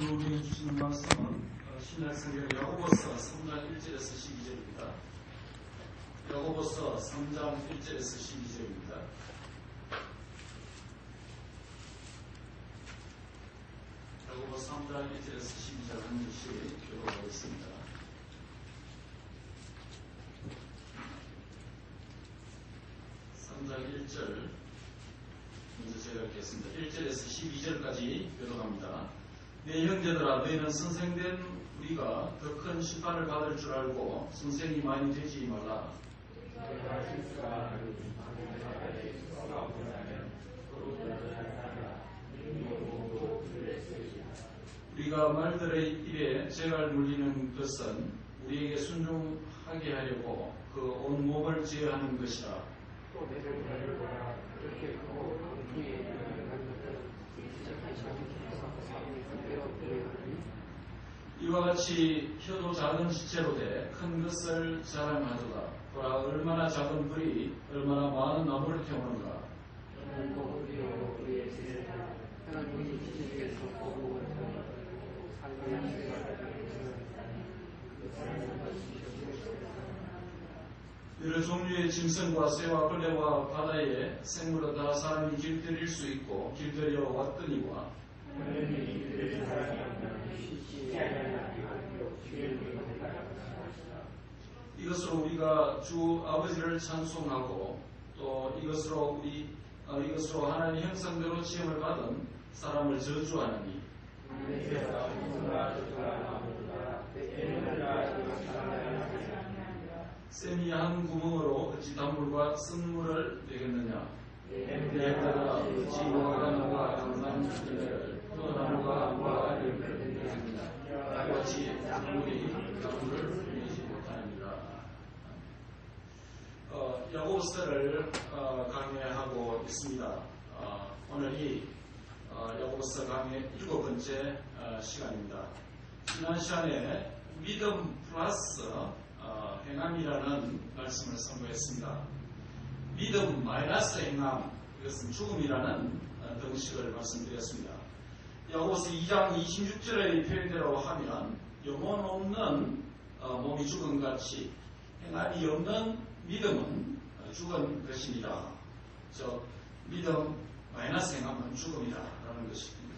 오늘 우리에게 주시는 말씀은 신약성경 야고보서 3장 1절에서 12절입니다. 야고보서 3장 1절에서 12절입니다. 야고보서 3장 1절에서 12절 한 절씩 교독하겠습니다. 3장 1절 먼저 제가 읽겠습니다. 1절에서 12절까지 교독합니다. 내 형제들아, 너희는 선생된 우리가 더 큰 심판을 받을 줄 알고 선생이 많이 되지 말라. 우리가 말들의 입에 재갈 물리는 것은 우리에게 순종하게 하려고 그 온 몸을 제어하는 것이라. 이와 같이 혀도 작은 시체로 돼 큰 것을 자랑하도다. 보라, 얼마나 작은 불이 얼마나 많은 나무를 태우는가. 여러 종류의 짐승과 새와 벌레와 바다의 생물은 다 사람이 길들일 수 있고 길들여 왔더니와 이것으로 우리가 주 아버지를 찬송하고 또 이것으로 하나님의 형상대로 지음을 받은 사람을 저주하느니 샘이 한 구멍으로 어찌 단물과 쓴물을 내겠느냐. 내다가 어찌 나무가 강남들을 또 나무가 무화과를 내겠느냐. 어찌 단물이 나무를 흘리지 못하느니라. 야고보서를 강의하고 있습니다. 오늘이 야고보서 강의 7번째 시간입니다. 지난 시간에 믿음 플러스 행함이라는 말씀을 선보였습니다. 믿음 마이너스 행함, 이것은 죽음이라는 등식을 말씀드렸습니다. 야고보서 2장 26절의 표현대로 하면 영혼 없는 몸이 죽은 같이 행함이 없는 믿음은 죽은 것입니다. 즉 믿음 마이너스 행함은 죽음이다라는 것입니다.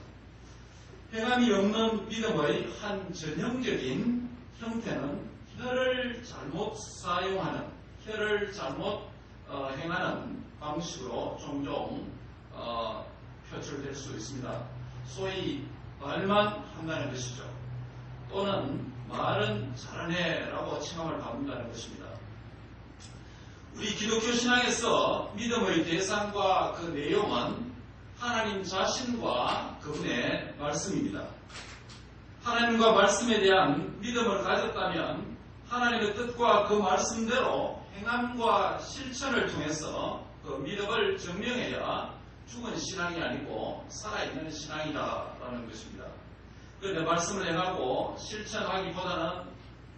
행함이 없는 믿음의 한 전형적인 형태는 혀를 잘못 사용하는, 혀를 잘못 행하는 방식으로 종종 표출될 수 있습니다. 소위 말만 한다는 것이죠. 또는 말은 잘하네 라고 칭함을 받는다는 것입니다. 우리 기독교 신앙에서 믿음의 대상과 그 내용은 하나님 자신과 그분의 말씀입니다. 하나님과 말씀에 대한 믿음을 가졌다면 하나님의 뜻과 그 말씀대로 행함과 실천을 통해서 그 믿음을 증명해야 죽은 신앙이 아니고 살아있는 신앙이다라는 것입니다. 그런데 말씀을 행하고 실천하기보다는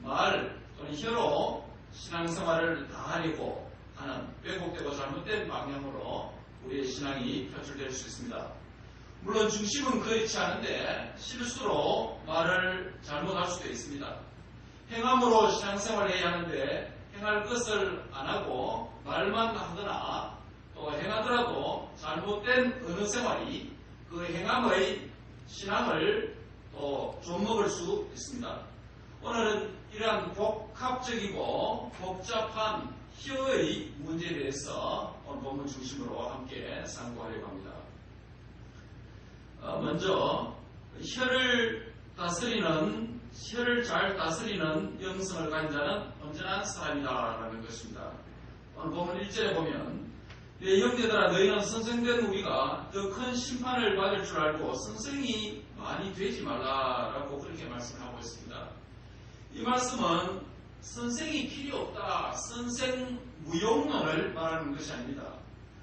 말 또는 혀로 신앙생활을 다하려고 하는 왜곡되고 잘못된 방향으로 우리의 신앙이 표출될 수 있습니다. 물론 중심은 그렇지 않은데 실수로 말을 잘못할 수도 있습니다. 행함으로 신앙생활을 해야 하는데 행할 것을 안 하고 말만 하거나 또 행하더라도 잘못된 어느 생활이 그 행함의 신앙을 또 좀먹을 수 있습니다. 오늘은 이러한 복합적이고 복잡한 혀의 문제에 대해서 오늘 본문 중심으로 함께 상고하려고 합니다. 먼저 혀를 잘 다스리는 영성을 가진 자는 온전한 사람이다라는 것입니다. 오늘 본문 1절에 보면 내 형제들아, 너희는 선생된 우리가 더 큰 심판을 받을 줄 알고 선생이 많이 되지 말라라고 그렇게 말씀하고 있습니다. 이 말씀은 선생이 필요 없다, 선생 무용론을 말하는 것이 아닙니다.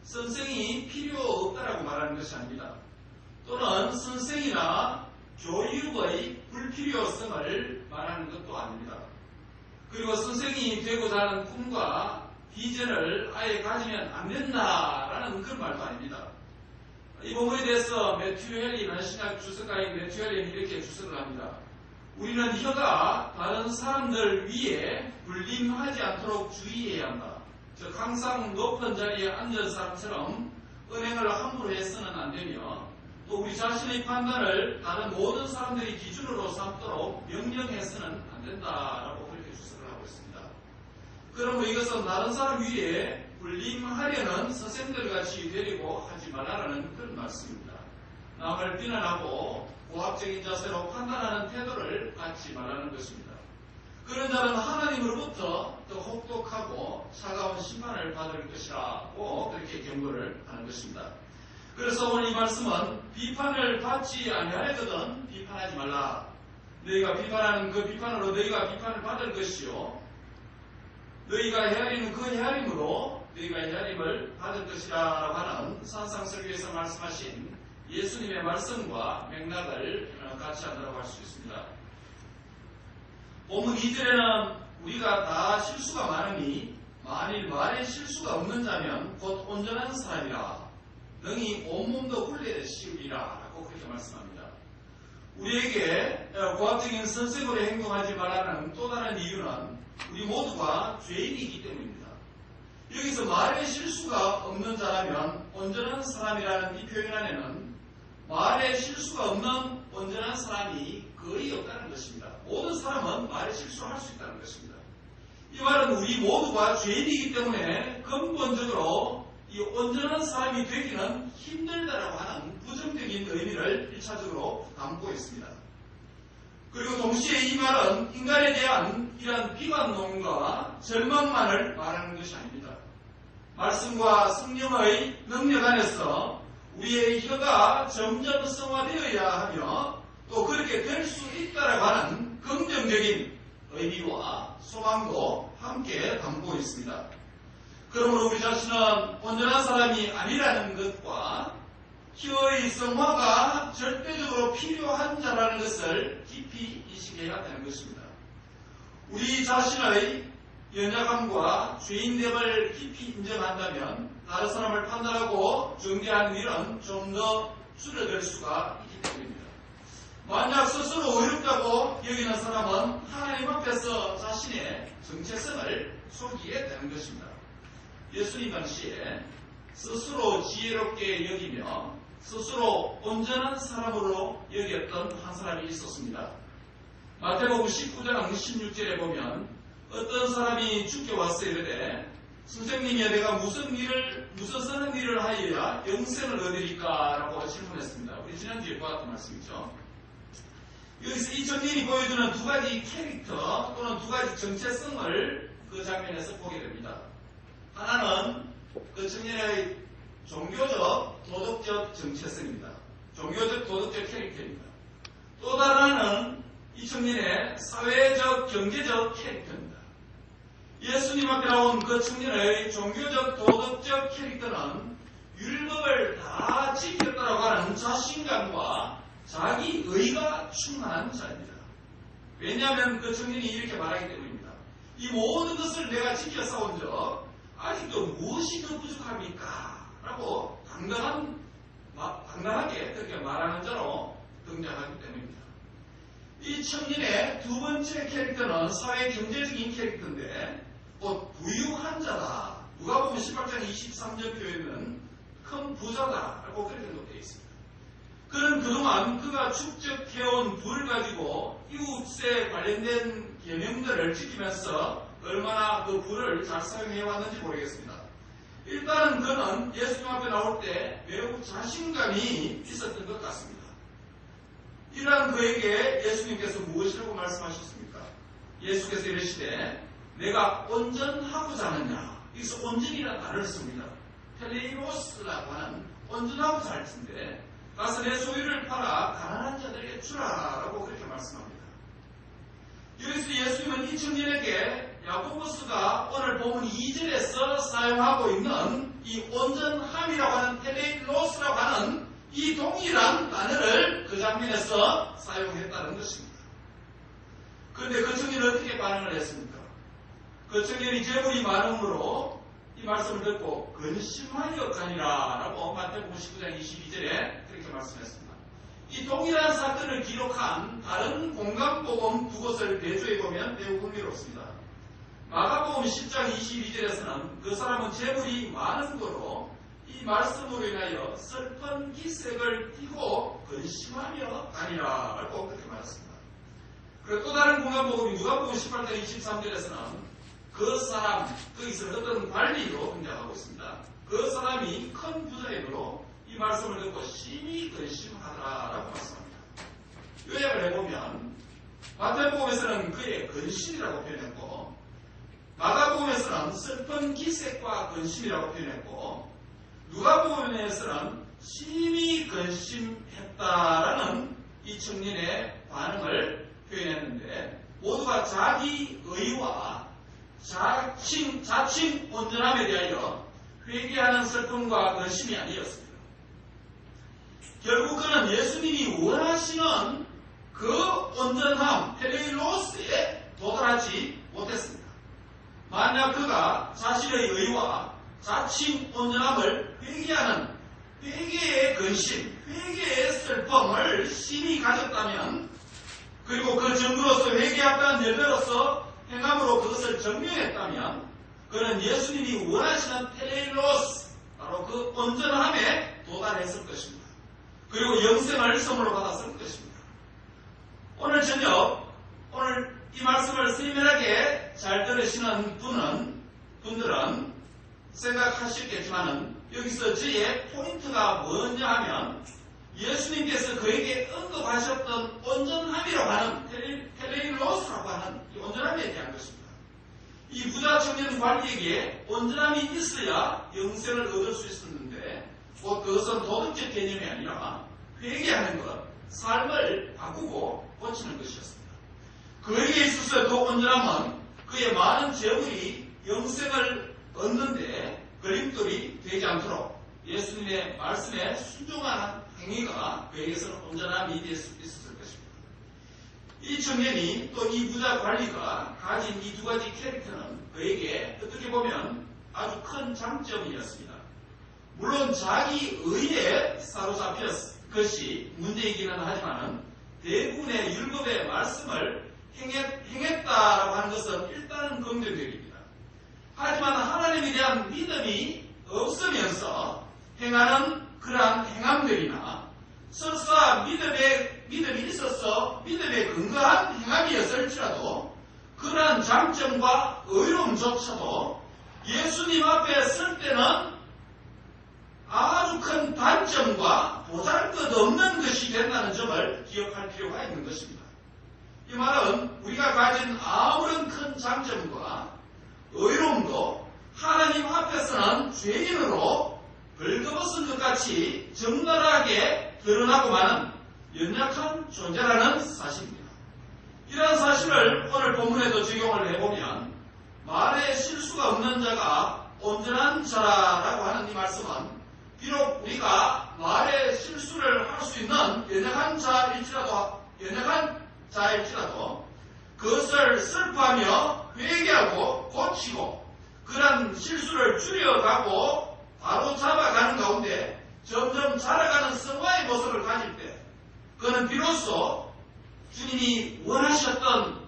선생이 필요 없다라고 말하는 것이 아닙니다. 또는 선생이나 교육의 불필요성을 말하는 것도 아닙니다. 그리고 선생이 되고자 하는 꿈과 비전을 아예 가지면 안 된다라는 그런 말도 아닙니다. 이 본문에 대해서 매튜 헬리는 신약 주석가인 매튜 헬리는 이렇게 주석을 합니다. 우리는 혀가 다른 사람들 위에 불림하지 않도록 주의해야 한다. 즉 항상 높은 자리에 앉은 사람처럼 은행을 함부로 해서는 안 되며 또 우리 자신의 판단을 다른 모든 사람들이 기준으로 삼도록 명령해서는 안 된다라고 그렇게 주석을 하고 있습니다. 그러므로 이것은 다른 사람 위에 불림하려는 선생들같이 되려고 하지 말라는 그런 말씀입니다. 남을 비난하고 고압적인 자세로 판단하는 태도를 갖지 말라는 것입니다. 그런 자는 하나님으로부터 더 혹독하고 차가운 심판을 받을 것이라고 그렇게 경고를 하는 것입니다. 그래서 오늘 이 말씀은 비판을 받지 아니하려거든 비판하지 말라. 너희가 비판하는 그 비판으로 너희가 비판을 받을 것이요 너희가 헤아리는 그 헤아림으로 너희가 헤아림을 받을 것이라고 하는 산상설교에서 말씀하신 예수님의 말씀과 맥락을 같이 한다고 할 수 있습니다. 본문 2절에는 우리가 다 실수가 많으니 만일 말에 실수가 없는 자면 곧 온전한 사람이라 능히 온몸도 굴레 씌우리라 라고 그렇게 말씀합니다. 우리에게 고압적인 선생으로 행동하지 말라는 또 다른 이유는 우리 모두가 죄인이기 때문입니다. 여기서 말에 실수가 없는 자라면 온전한 사람이라는 이 표현 안에는 말에 실수가 없는 온전한 사람이 거의 없다는 것입니다. 모든 사람은 말에 실수를 할 수 있다는 것입니다. 이 말은 우리 모두가 죄인이기 때문에 근본적으로 이 온전한 사람이 되기는 힘들다라고 하는 부정적인 의미를 1차적으로 담고 있습니다. 그리고 동시에 이 말은 인간에 대한 이러한 비관론과 절망만을 말하는 것이 아닙니다. 말씀과 성령의 능력 안에서 우리의 혀가 점점 성화되어야 하며 또 그렇게 될 수 있다라고 하는 긍정적인 의미와 소망도 함께 담고 있습니다. 그러므로 우리 자신은 온전한 사람이 아니라는 것과 혀의 성화가 절대적으로 필요한 자라는 것을 깊이 인식해야 되는 것입니다. 우리 자신의 연약함과 죄인됨을 깊이 인정한다면 다른 사람을 판단하고 정죄하는 일은 좀 더 줄어들 수가 있기 때문입니다. 만약 스스로 의롭다고 여기는 사람은 하나님 앞에서 자신의 정체성을 속이게 되는 것입니다. 예수님 당시에 스스로 지혜롭게 여기며 스스로 온전한 사람으로 여겼던 한 사람이 있었습니다. 마태복음 19장 16절에 보면 어떤 사람이 주께 와서 이르되 선생님이여 내가 무슨 선한 일을 하여야 영생을 얻으리까? 라고 질문했습니다. 우리 지난주에 보았던 말씀이죠. 여기서 이 청년이 보여주는 두 가지 캐릭터 또는 두 가지 정체성을 그 장면에서 보게 됩니다. 하나는 그 청년의 종교적, 도덕적 정체성입니다. 종교적, 도덕적 캐릭터입니다. 또 다른 이 청년의 사회적, 경제적 캐릭터입니다. 예수님 앞에 나온 그 청년의 종교적, 도덕적 캐릭터는 율법을 다 지켰다고 하는 자신감과 자기 의가 충만한 자입니다. 왜냐하면 그 청년이 이렇게 말하기 때문입니다. 이 모든 것을 내가 지켜 싸운 적 아직도 무엇이 더 부족합니까? 라고 당당하게 그렇게 말하는 자로 등장하기 때문입니다. 이 청년의 두 번째 캐릭터는 사회 경제적인 캐릭터인데 곧 부유한 자다. 누가복음 18장 23절 표현은 큰 부자다 라고 그렇게 되어 있습니다. 그는 그동안 그가 축적해온 부를 가지고 이웃에 관련된 계명들을 지키면서 얼마나 그 부를 잘 사용해 왔는지 모르겠습니다. 일단은 그는 예수님 앞에 나올 때 매우 자신감이 있었던 것 같습니다. 이러한 그에게 예수님께서 무엇이라고 말씀하셨습니까? 예수께서 이르시되 내가 온전하고자 하느냐. 여기서 온전이라는 단어를 씁니다. 텔레이로스라고 하는 온전하고자 할 텐데 가서 내 소유를 팔아 가난한 자들에게 주라라고 그렇게 말씀합니다. 여기서 예수님은 이 청년에게 야고보스가 오늘 본문 2절에서 사용하고 있는 이 온전함이라고 하는 텔레이로스라고 하는 이 동일한 단어를 그 장면에서 사용했다는 것입니다. 그런데 그 청년은 어떻게 반응을 했습니까? 그 청년이 재물이 많음으로 이 말씀을 듣고 근심하여 가니라 라고 마태복음 19장 22절에 그렇게 말씀했습니다. 이 동일한 사건을 기록한 다른 공감복음 두 곳을 대조해 보면 매우 흥미롭습니다. 마가복음 10장 22절에서는 그 사람은 재물이 많은 거로 이 말씀으로 인하여 슬픈 기색을 띠고 근심하며 가니라 라고 그렇게 말했습니다. 그리고 또 다른 공감복음이 누가복음 18장 23절에서는 그 사람, 거기서 어떤 관리로 등장하고 있습니다. 그 사람이 큰 부자이므로 이 말씀을 듣고 심히 근심하더라라고 말씀합니다. 요약을 해보면 마태복음에서는 그의 근심이라고 표현했고 마가복음에서는 슬픈 기색과 근심이라고 표현했고 누가복음에서는 심히 근심했다라는 이 청년의 반응을 표현했는데 모두가 자기 의와 자칭 온전함에 대하여 회개하는 슬픔과 근심이 아니었습니다. 결국 그는 예수님이 원하시는 그 온전함, 텔레일로스에 도달하지 못했습니다. 만약 그가 자신의 의와 자칭 온전함을 회개하는 회개의 근심, 회개의 슬픔을 심히 가졌다면 그리고 그 증거로서 회개했다는 열매로서 행함으로 그것을 증명했다면 그는 예수님이 원하시는 텔레일로스, 바로 그 온전함에 도달했을 것입니다. 그리고 영생을 선물로 받았을 것입니다. 오늘 저녁, 오늘 이 말씀을 세밀하게 잘 들으시는 분들은 생각하시겠지만은 여기서 저의 포인트가 뭐냐 하면 예수님께서 그에게 언급하셨던 온전함이라고 하는 텔레일로스라고 하는 이 온전함에 대한 것입니다. 이 부자 청년 관리에게 온전함이 있어야 영생을 얻을 수 있었는데 곧 그것은 도덕적 개념이 아니라 회개하는 것, 삶을 바꾸고 고치는 것이었습니다. 그에게 있어서 그 온전함은 그의 많은 재물이 영생을 얻는데 걸림돌이 되지 않도록 예수님의 말씀에 순종한 행위가 그에게서는 온전함이 될 수 있었을 것입니다. 이 청년이 또 이 부자 관리가 가진 이 두 가지 캐릭터는 그에게 어떻게 보면 아주 큰 장점이었습니다. 물론 자기 의에 사로잡혔 것이 문제이기는 하지만 대부분의 율법의 말씀을 행했다라고 하는 것은 일단은 긍정적입니다. 하지만 하나님에 대한 믿음이 없으면서 행하는 그러한 행함들이나 설사 믿음이 있어서 믿음에 근거한 행함이었을지라도 그러한 장점과 의로움조차도 예수님 앞에 설 때는 아주 큰 단점과 보잘것없는 것이 된다는 점을 기억할 필요가 있는 것입니다. 이 말은 우리가 가진 아무런 큰 장점과 의로움도 하나님 앞에서는 죄인으로 벌거벗은 것 같이 적나라하게 드러나고 마는 연약한 존재라는 사실입니다. 이러한 사실을 오늘 본문에도 적용을 해보면 말에 실수가 없는 자가 온전한 자라고 하는 이 말씀은 비록 우리가 말에 실수를 할 수 있는 연약한 자일지라도 그것을 슬퍼하며 회개하고 고치고 그런 실수를 줄여가고 바로 잡아가는 가운데 점점 자라가는 성화의 모습을 가질 때 그는 비로소 주님이 원하셨던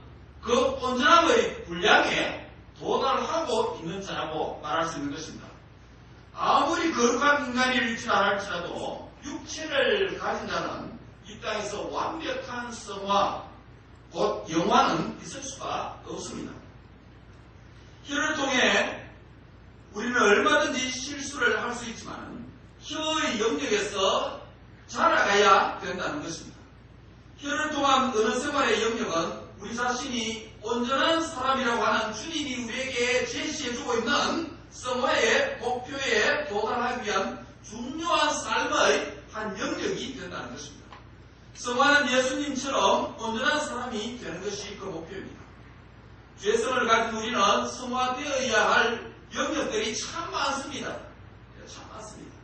그 온전함의 분량에 도달하고 있는 자라고 말할 수 있는 것입니다. 아무리 거룩한 인간일지라 할지라도 육체를 가진 자는 이 땅에서 완벽한 성화, 곧 영화는 있을 수가 없습니다. 혀를 통해 우리는 얼마든지 실수를 할 수 있지만 혀의 영역에서 자라가야 된다는 것입니다. 혀를 통한 어느 생활의 영역은 우리 자신이 온전한 사람이라고 하는 주님이 우리에게 제시해주고 있는 성화의 목표에 도달하기 위한 중요한 삶의 한 영역이 된다는 것입니다. 성화는 예수님처럼 온전한 사람이 되는 것이 그 목표입니다. 죄성을 가진 우리는 성화되어야 할 영역들이 참 많습니다. 참 많습니다.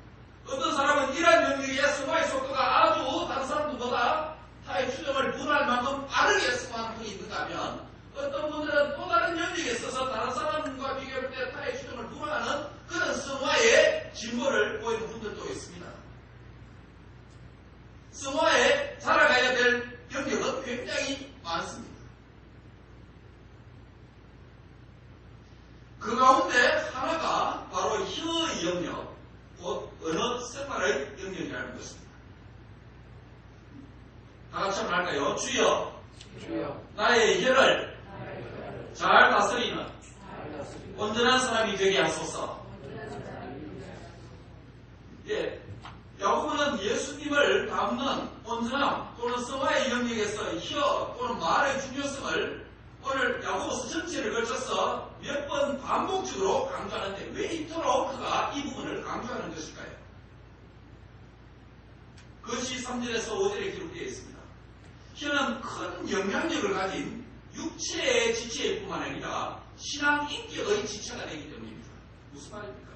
어떤 사람은 이러한 영역에 성화의 속도가 아주 다른 사람들보다 타의 추정을 분할 만큼 빠르게 성화하는 분이 있는가 하면 어떤 분들은 또 다른 영역에 있어서 다른 사람과 비교할 때 타의 추정을 분할하는 그 통해서 야고보는 예수님을 닮는 온전함 또는 성화의 영역에서 혀 또는 말의 중요성을 오늘 야고보서 전체를 걸쳐서 몇 번 반복적으로 강조하는데 왜 이토록 그가 이 부분을 강조하는 것일까요? 그것이 3절에서 5절에 기록되어 있습니다. 혀는 큰 영향력을 가진 육체의 지체일 뿐만 아니라 신앙 인격의 지체가 되기 때문입니다. 무슨 말입니까?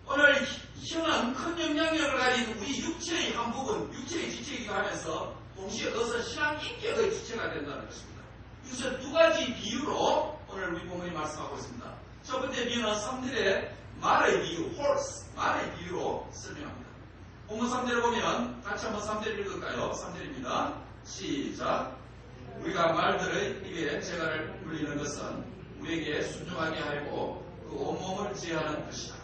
오늘 혀는 큰 영향력을 가진 우리 육체의 한 부분, 육체의 지체이기도 하면서 동시에 그것은 신앙 인격의 지체가 된다는 것입니다. 여기서 두 가지 비유로 오늘 우리 본문이 말씀하고 있습니다. 첫 번째 비유는 3절의 말의 비유, horse, 말의 비유로 설명합니다. 본문 3절을 보면 같이 한번 3절 읽을까요? 3절입니다. 시작. 우리가 말들의 입에 재갈을 물리는 것은 우리에게 순종하게 하려고 그 온몸을 지혜하는 것이다.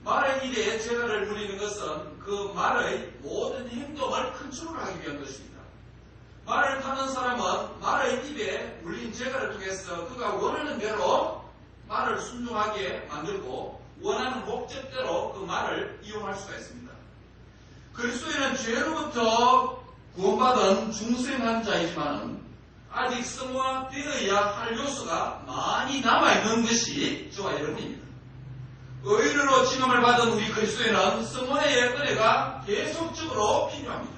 말의 입에 재갈을 물리는 것은 그 말의 모든 행동을 컨트롤하기 위한 것입니다. 말을 타는 사람은 말의 입에 물린 재갈을 통해서 그가 원하는 대로 말을 순종하게 만들고 원하는 목적대로 그 말을 이용할 수가 있습니다. 그리스도인은 죄로부터 구원받은 중생한 자이지만 아직 성화되어야 할 요소가 많이 남아있는 것이 저와 여러분입니다. 의인으로 칭함을 받은 우리 그리스도인은 성화의 은혜가 계속적으로 필요합니다.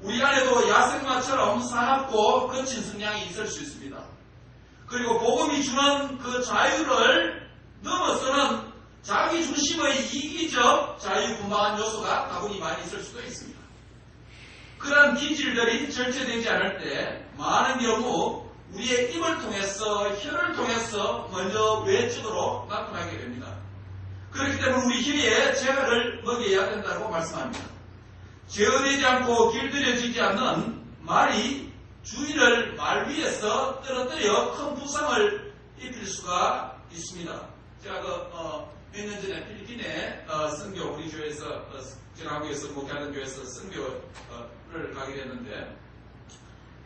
우리 안에도 야생마처럼 사납고 거친 성향이 있을 수 있습니다. 그리고 복음이 주는 그 자유를 넘어서는 자기 중심의 이기적 자유분방한 요소가 다분히 많이 있을 수도 있습니다. 그런 기질들이 절제되지 않을 때 많은 경우 우리의 입을 통해서 혀를 통해서 먼저 외적으로 나타나게 됩니다. 그렇기 때문에 우리 혀에 재갈을 먹여야 된다고 말씀합니다. 제어되지 않고 길들여지지 않는 말이 주인을 말 위에서 떨어뜨려 큰 부상을 입힐 수가 있습니다. 제가 몇 년 전에 필리핀에 선교 우리 교회에서 제가 한국에서 목회하는 교회에서 선교를 가게 됐는데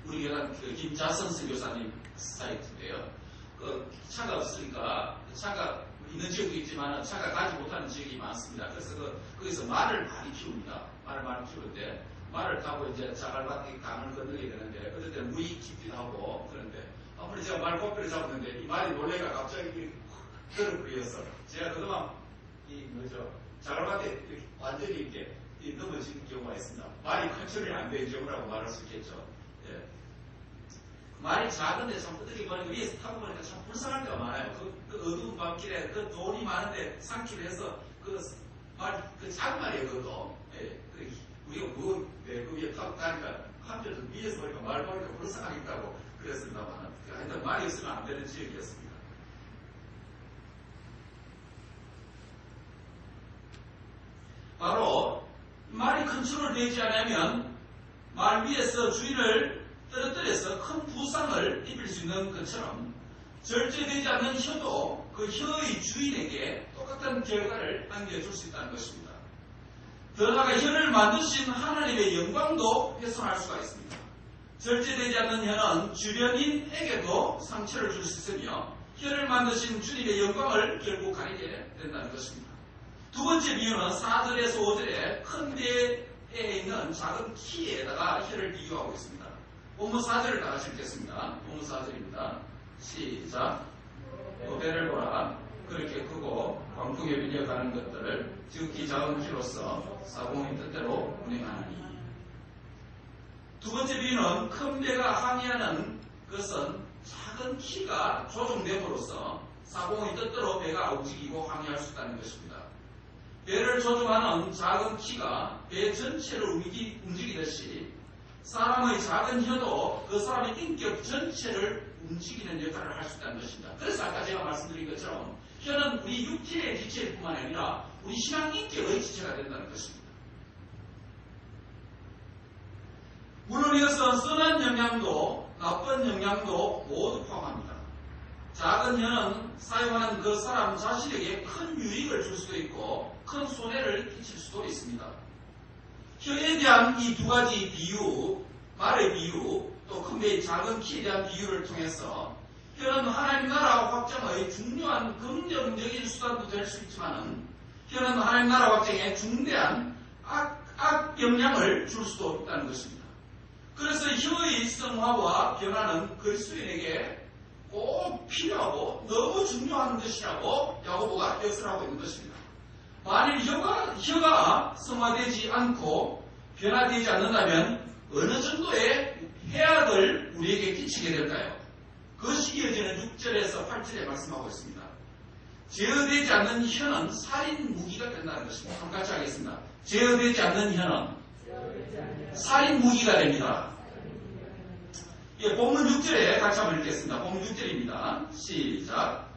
우리 교회가 김자선 선교사님 사이트인데요. 차가 없으니까 차가 있는 지역도 있지만 차가 가지 못하는 지역이 많습니다. 그래서 거기서 말을 많이 키웁니다. 말을 많이 키우는데 말을 타고 이제 자갈밭에 강을 건너게 되는데 어떨 때는 물이 깊기도 하고 그런데 아무리 제가 말 꼬리를 잡았는데 이 말이 놀래가 갑자기 걸어버려서 제가 그동안 자갈밭에 완전히 이렇게 넘어지는 경우가 있습니다. 말이 컨트롤이 안 되는 경우라고 말할 수 있겠죠. 예. 말이 작은데 참 어떻게 보니까 위에서 타고 보니까 참 불쌍할 때가 많아요. 그 어두운 밤길에 그 돈이 많은데 상추를 해서 그 작은 말이에요, 그것도. 예. 우리가 그 위에 타고 가니까 한편에서 위에서 보니까 말 보니까 불쌍하겠다고 그랬습니다만 하여튼 말이 없으면 안 되는 지역이었습니다. 바로 말이 컨트롤 되지 않으면 말 위에서 주인을 떨어뜨려서 큰 부상을 입힐 수 있는 것처럼 절제되지 않는 혀도 그 혀의 주인에게 똑같은 결과를 안겨줄 수 있다는 것입니다. 더 나아가 혀를 만드신 하나님의 영광도 훼손할 수가 있습니다. 절제되지 않는 혀는 주변인에게도 상처를 줄 수 있으며 혀를 만드신 주님의 영광을 결국 가리게 된다는 것입니다. 두 번째 비유는 4절에서 5절에 큰 배에 있는 작은 키에다가 혀를 비유하고 있습니다. 본문 4절을 다 같이 읽겠습니다. 본문 4절입니다. 시작. 배를 보라. 그렇게 크고 광풍에 밀려가는 것들을 지극히 작은 키로서 사공의 뜻대로 운행하나니. 두 번째 비유는 큰 배가 항해하는 것은 작은 키가 조종됨으로써 사공의 뜻대로 배가 움직이고 항해할 수 있다는 것입니다. 배를 조종하는 작은 키가 배 전체를 움직이듯이 사람의 작은 혀도 그 사람의 인격 전체를 움직이는 역할을 할 수 있다는 것입니다. 그래서 아까 제가 말씀드린 것처럼 혀는 우리 육체의 지체일 뿐만 아니라 우리 신앙 인격의 지체가 된다는 것입니다. 물론 이것은 선한 영향도 나쁜 영향도 모두 포함합니다. 작은 혀는 사용하는 그 사람 자신에게 큰 유익을 줄 수도 있고 큰 손해를 끼칠 수도 있습니다. 혀에 대한 이 두 가지 비유, 말의 비유, 또 큰 배의 작은 키에 대한 비유를 통해서 혀는 하나님 나라 확장의 중요한 긍정적인 수단도 될 수 있지만 혀는 하나님 나라 확장에 중대한 악 영향을 줄 수도 있다는 것입니다. 그래서 혀의 성화와 변화는 그리스도인에게 꼭 필요하고 너무 중요한 것이라고 야고보가 역설하고 있는 것입니다. 만일 혀가 성화되지 않고 변화되지 않는다면 어느 정도의 해악을 우리에게 끼치게 될까요? 그것이 이어지는 6절에서 8절에 말씀하고 있습니다. 제어되지 않는 혀는 살인 무기가 된다는 것입니다. 한번 같이 하겠습니다. 제어되지 않는 혀는 살인 무기가 됩니다. 예, 본문 6절에 같이 한번 읽겠습니다. 본문 6절입니다. 시작.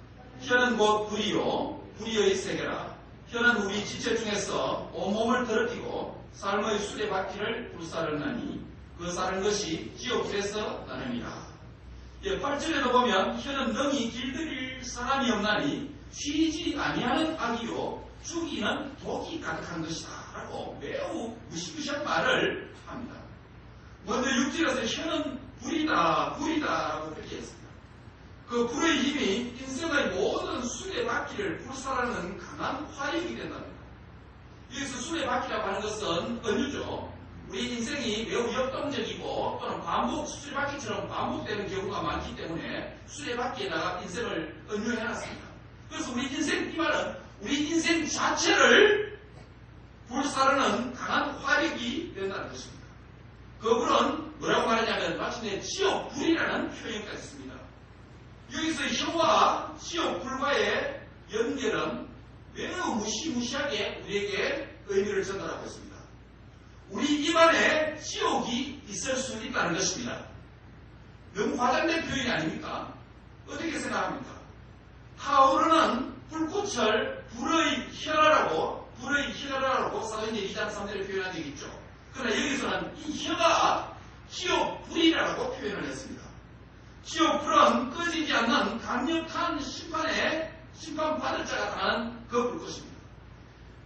혀는 곧 불이요 불의의 세계라. 혀는 우리 지체 중에서 온몸을 더럽히고 삶의 수레바퀴를 불사르나니 그 사는 것이 지옥에서 나느니라. 예, 8절에도 보면 혀는 능히 길들일 사람이 없나니 쉬지 아니하는 악이요 죽이는 독이 가득한 것이다 라고 매우 무시무시한 말을 합니다. 먼저 6절에서 혀는 불이다 라고 그렇게 했습니다. 그 불의 힘이 인생의 모든 수레바퀴를 불사르는 강한 화력이 된답니다. 여기서 수레바퀴라고 하는 것은 은유죠. 우리 인생이 매우 역동적이고 또는 수레바퀴처럼 반복되는 경우가 많기 때문에 수레바퀴에다가 인생을 은유해놨습니다. 그래서 우리 인생, 이 말은 우리 인생 자체를 불사르는 강한 화력이 된다는 것입니다. 그 불은 뭐라고 말하냐면 마침내 지옥불이라는 표현까지 있습니다. 여기서 혀와 지옥불과의 연결은 매우 무시무시하게 우리에게 의미를 전달하고 있습니다. 우리 입안에 지옥이 있을 수 있다는 것입니다. 너무 과장된 표현이 아닙니까? 어떻게 생각합니까? 타오르는 불꽃을 불의 혈화라고 사도행전 2장 3절에 표현한 적이 있죠. 그러나 여기서는 이 혀가 지옥불이라고 표현을 했습니다. 지옥불은 꺼지지 않는 강력한 심판받을 자가 당하는 그 불꽃입니다.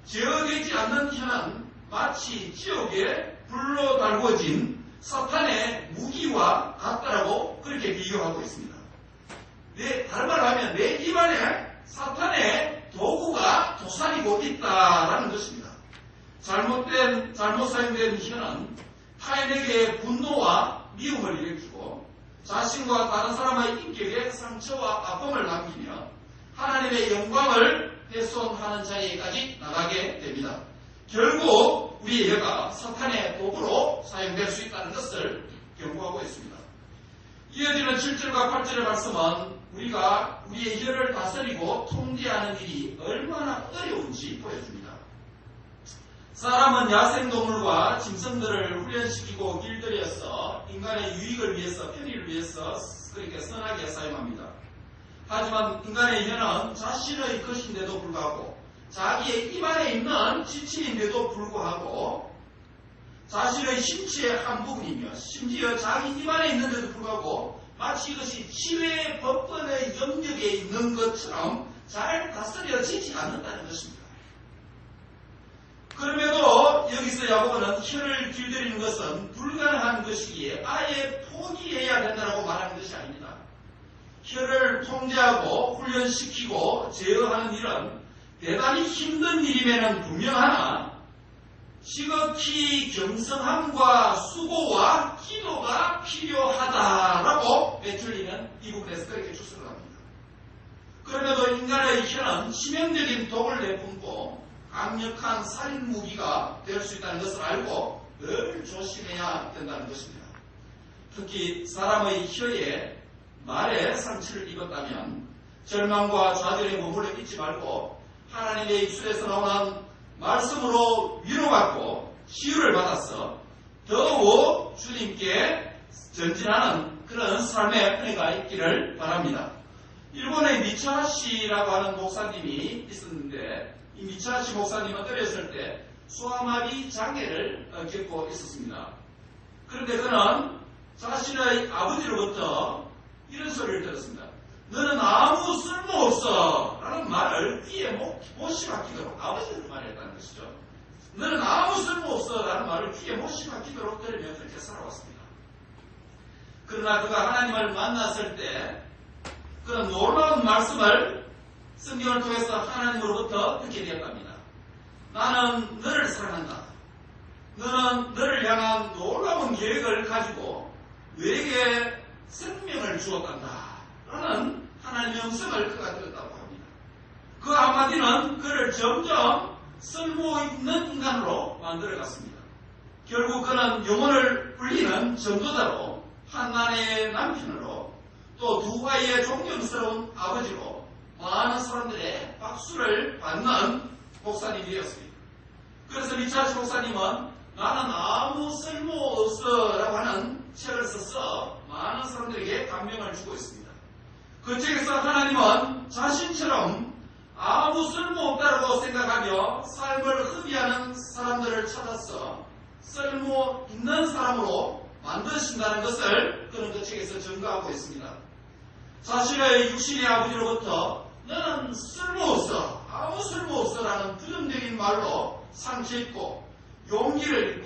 제어되지 않는 혀는 마치 지옥에 불로 달궈진 사탄의 무기와 같다라고 그렇게 비교하고 있습니다. 다른 말로 하면 내 입안에 사탄의 도구가 도사리고 있다라는 것입니다. 잘못 사용된 혀는 타인에게 분노와 미움을 일으키고 자신과 다른 사람의 인격에 상처와 아픔을 남기며 하나님의 영광을 훼손하는 자에게까지 나가게 됩니다. 결국 우리의 혀가 사탄의 도구로 사용될 수 있다는 것을 경고하고 있습니다. 이어지는 7절과 8절의 말씀은 우리가 우리의 혀를 다스리고 통제하는 일이 얼마나 어려운지 보여줍니다. 사람은 야생동물과 짐승들을 훈련시키고 길들여서 인간의 유익을 위해서, 편의를 위해서 그렇게 선하게 사용합니다. 하지만 인간의 혀는 자신의 것인데도 불구하고 자기의 입안에 있는 지침인데도 불구하고 자신의 신체의 한 부분이며 심지어 자기 입안에 있는데도 불구하고 마치 이것이 치외 법권의 영역에 있는 것처럼 잘 다스려지지 않는다는 것입니다. 그럼에도 여기서 야고보는 혀를 길들이는 것은 불가능한 것이기에 아예 포기해야 된다고 말하는 것이 아닙니다. 혀를 통제하고 훈련시키고 제어하는 일은 대단히 힘든 일임에는 분명하나 지극히 겸손함과 수고와 기도가 필요하다라고 베툴리는 이 부분에서 그렇게 추스를 합니다. 그럼에도 인간의 혀는 치명적인 독을 내뿜고 강력한 살인 무기가 될 수 있다는 것을 알고 늘 조심해야 된다는 것입니다. 특히 사람의 혀에 말에 상처를 입었다면 절망과 좌절에 머물러 있지 말고 하나님의 입술에서 나오는 말씀으로 위로받고 치유를 받아서 더욱 주님께 전진하는 그런 삶의 은혜가 있기를 바랍니다. 일본의 미차하시라고 하는 목사님이 있었는데 이 미차하시 목사님은 어렸을 때 소아마비 장애를 겪고 있었습니다. 그런데 그는 자신의 아버지로부터 이런 소리를 들었습니다. 너는 아무 쓸모없어 라는 말을 귀에 못이 박히도록 아버지를 말했다는 것이죠. 너는 아무 쓸모없어 라는 말을 귀에 못이 박히도록 들으며 그렇게 살아왔습니다. 그러나 그가 하나님을 만났을 때 그런 놀라운 말씀을 성경을 통해서 하나님으로부터 듣게 되었답니다. 나는 너를 사랑한다. 너는 너를 향한 놀라운 계획을 가지고 너에게 생명을 주었단다. 라는 하나님의 음성을 그가 들었다고 합니다. 그 한마디는 그를 점점 쓸모있는 인간으로 만들어갔습니다. 결국 그는 영혼을 불리는 전도자로, 한 아내의 남편으로, 또 두 아이의 존경스러운 아버지로 많은 사람들의 박수를 받는 목사님이 되었습니다. 그래서 리차드 목사님은 나는 아무 쓸모없어 라고 하는 책을 써서 많은 사람들에게 감명을 주고 있습니다. 그 책에서 하나님은 자신처럼 아무 쓸모없다고 생각하며 삶을 허비하는 사람들을 찾아서 쓸모있는 사람으로 만드신다는 것을 그는 그 책에서 증거하고 있습니다. 자신의 육신의 아버지로부터 너는 쓸모없어, 아무 쓸모없어라는 부정적인 말로 상처입고 용기를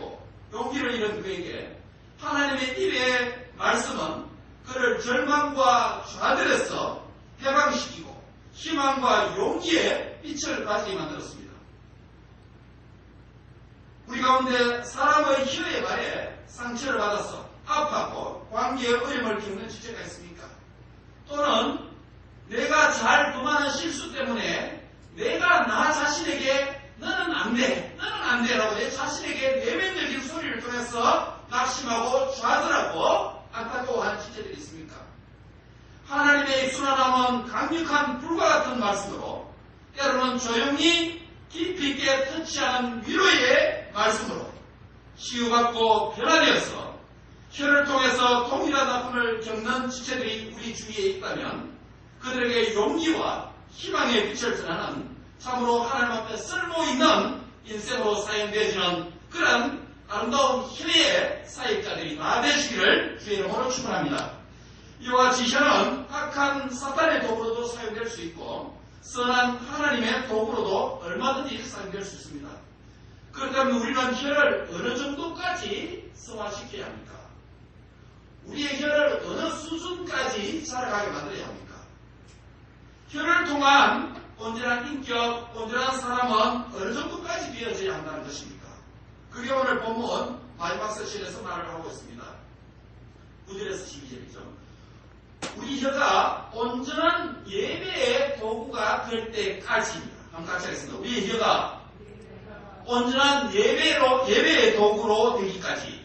잃은 그에게 하나님의 입의 말씀은 그를 절망과 좌절에서 해방시키고 희망과 용기의 빛을 가지게 만들었습니다. 우리 가운데 사람의 혀의 말에 상처를 받아서 아파하고 관계의 어려움을 겪는 지체가 있습니까? 또는 내가 잘 범하는 실수 때문에 내가 나 자신에게 너는 안 돼, 너는 안 돼 라고 내 자신에게 내면적인 소리를 통해서 낙심하고 좌절하고 안타까워하는 지체들이 있습니까? 하나님의 순화함은 강력한 불과 같은 말씀으로, 때로는 조용히 깊이 있게 터치하는 위로의 말씀으로 치유받고 변화되어서 혀를 통해서 동일한 아픔을 겪는 지체들이 우리 주위에 있다면 그들에게 용기와 희망의 빛을 전하는 참으로 하나님 앞에 쓸모있는 인생으로 사용되어지는 그런 아름다운 혀의 사역자들이 다 되시기를 주의 이름으로 축원합니다. 이와 같이 혀는 악한 사탄의 도구로도 사용될 수 있고 선한 하나님의 도구로도 얼마든지 사용될 수 있습니다. 그렇다면 우리는 혀를 어느 정도까지 성화시켜야 합니까? 우리의 혀를 어느 수준까지 자라가게 만들어야 합니까? 혀를 통한 온전한 인격, 온전한 사람은 어느 정도까지 되어져야 한다는 것입니까? 그게 오늘 본문 마지막 세션에서 말을 하고 있습니다. 9절에서 12절이죠. 우리 혀가 온전한 예배의 도구가 될 때까지입니다. 한번 같이 하겠습니다. 우리 혀가 온전한 예배의 도구로 되기까지,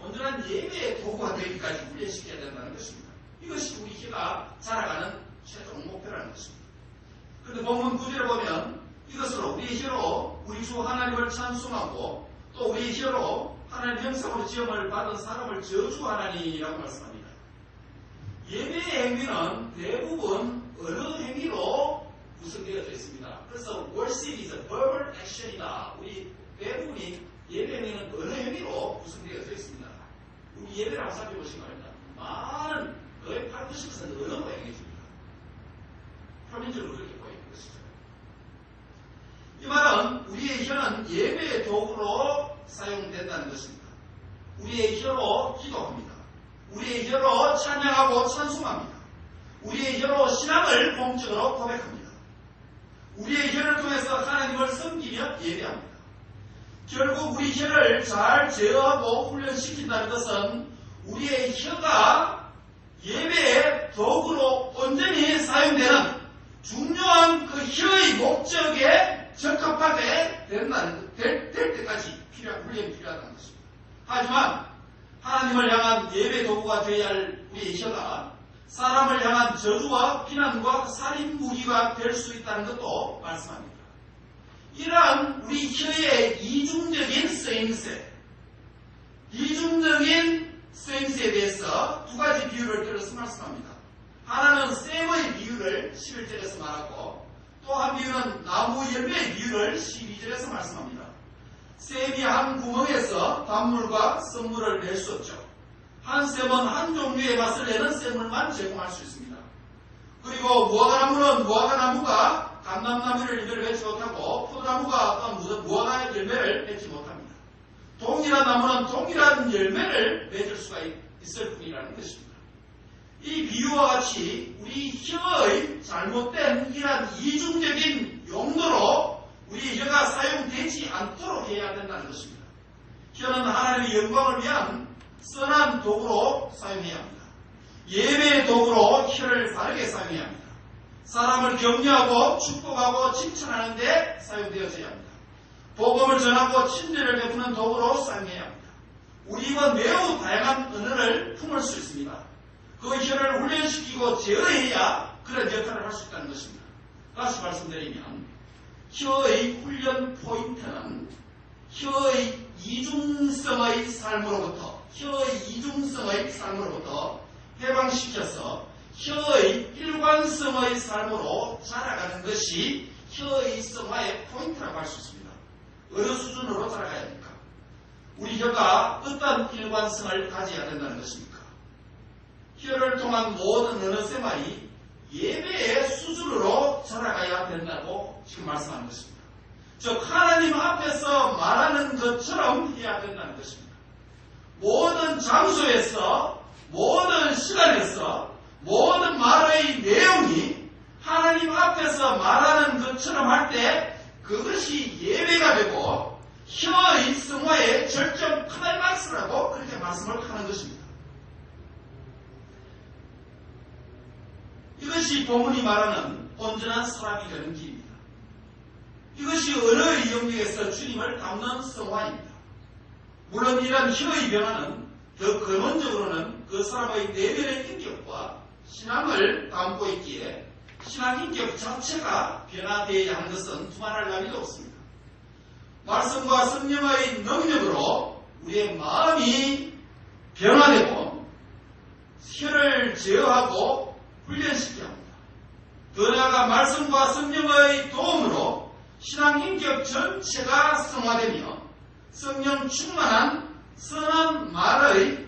온전한 예배의 도구가 되기까지 훈련시켜야 된다는 것입니다. 이것이 우리 혀가 자라가는 최종 목표라는 것입니다. 그런데 본문 9절에 보면 이것으로 우리 혀로 우리 주 하나님을 찬송하고 또 우리 혀로 하나님 형상으로 지음을 받은 사람을 저주하나니라고 말씀합니다. 예배의 행위는 대부분 어느 행위로 구성되어져 있습니다. 그래서 worship is a verbal action이다. 우리 대부분이 예배 행위는 어느 행위로 구성되어져 있습니다. 우리 예배를 한번 살펴보시기 바랍니다. 많은 거의 80% 언어로 행해집니다. 표면적으로 그렇게 보이는 것이죠. 이 말은 우리의 혀는 예배의 도구로 사용된다는 것입니다. 우리의 혀로 기도합니다. 우리의 혀로 찬양하고 찬송합니다. 우리의 혀로 신앙을 공적으로 고백합니다. 우리의 혀를 통해서 하나님을 섬기며 예배합니다. 결국 우리 혀를 잘 제어하고 훈련시킨다는 것은 우리의 혀가 예배의 도구로 온전히 사용되는 중요한 그 혀의 목적에 적합하게 될 때까지 필요한 훈련이 필요하다는 것입니다. 하지만 하나님을 향한 예배 도구가 되어야 할 우리의 혀가 사람을 향한 저주와 비난과 살인 무기가 될 수 있다는 것도 말씀합니다. 이러한 우리 혀의 이중적인 쓰임새에 대해서 두 가지 비유를 들어서 말씀합니다. 하나는 샘의 비유를 11절에서 말하고 또 한 비유는 나무 열매의 비유를 12절에서 말씀합니다. 샘이 한 구멍에서 단물과 썩물을 낼 수 없죠. 한 샘은 한 종류의 맛을 내는 샘물만 제공할 수 있습니다. 그리고 무화과나무는 무화과나무가 감람나무의 열매를 맺지 못하고 포도나무가 어떤 무화과 열매를 맺지 못합니다. 동일한 나무는 동일한 열매를 맺을 수가 있을 뿐이라는 것입니다. 이 비유와 같이 우리 혀의 잘못된 이러한 이중적인 용도로 우리 혀가 사용되지 않도록 해야 된다는 것입니다. 혀는 하나님의 영광을 위한 선한 도구로 사용해야 합니다. 예배의 도구로 혀를 바르게 사용해야 합니다. 사람을 격려하고 축복하고 칭찬하는 데 사용되어져야 합니다. 복음을 전하고 친절을 베푸는 도구로 사용해야 합니다. 우리 입은 매우 다양한 언어를 품을 수 있습니다. 그 혀를 훈련시키고 제어해야 그런 역할을 할 수 있다는 것입니다. 다시 말씀드리면 혀의 훈련 포인트는 혀의 이중성의 삶으로부터 해방시켜서 혀의 일관성의 삶으로 자라가는 것이 혀의 성화의 포인트라고 할 수 있습니다. 어느 수준으로 자라가야 합니까? 우리 혀가 어떤 일관성을 가져야 된다는 것입니까? 혀를 통한 모든 언어 생활이 예배의 수준으로 자라가야 된다고 지금 말씀하는 것입니다. 즉 하나님 앞에서 말하는 것처럼 해야 된다는 것입니다. 모든 장소에서 모든 시간에서 모든 말의 내용이 하나님 앞에서 말하는 것처럼 할 때 그것이 예배가 되고 혀의 성화의 절정 클라이막스라고 그렇게 말씀을 하는 것입니다. 이것이 본문이 말하는 온전한 사람이 되는 길입니다. 이것이 언어의 영역에서 주님을 닮는 성화입니다. 물론 이런 혀의 변화는 더 근원적으로는 그 사람의 내면의 인격과 신앙을 담고 있기에 신앙 인격 자체가 변화되어야 하는 것은 두말할 나위가 없습니다. 말씀과 성령의 능력으로 우리의 마음이 변화되고 혀를 제어하고 훈련시켜야 합니다. 더 나아가 말씀과 성령의 도움으로 신앙 인격 전체가 성화되며 성령 충만한 선한 말의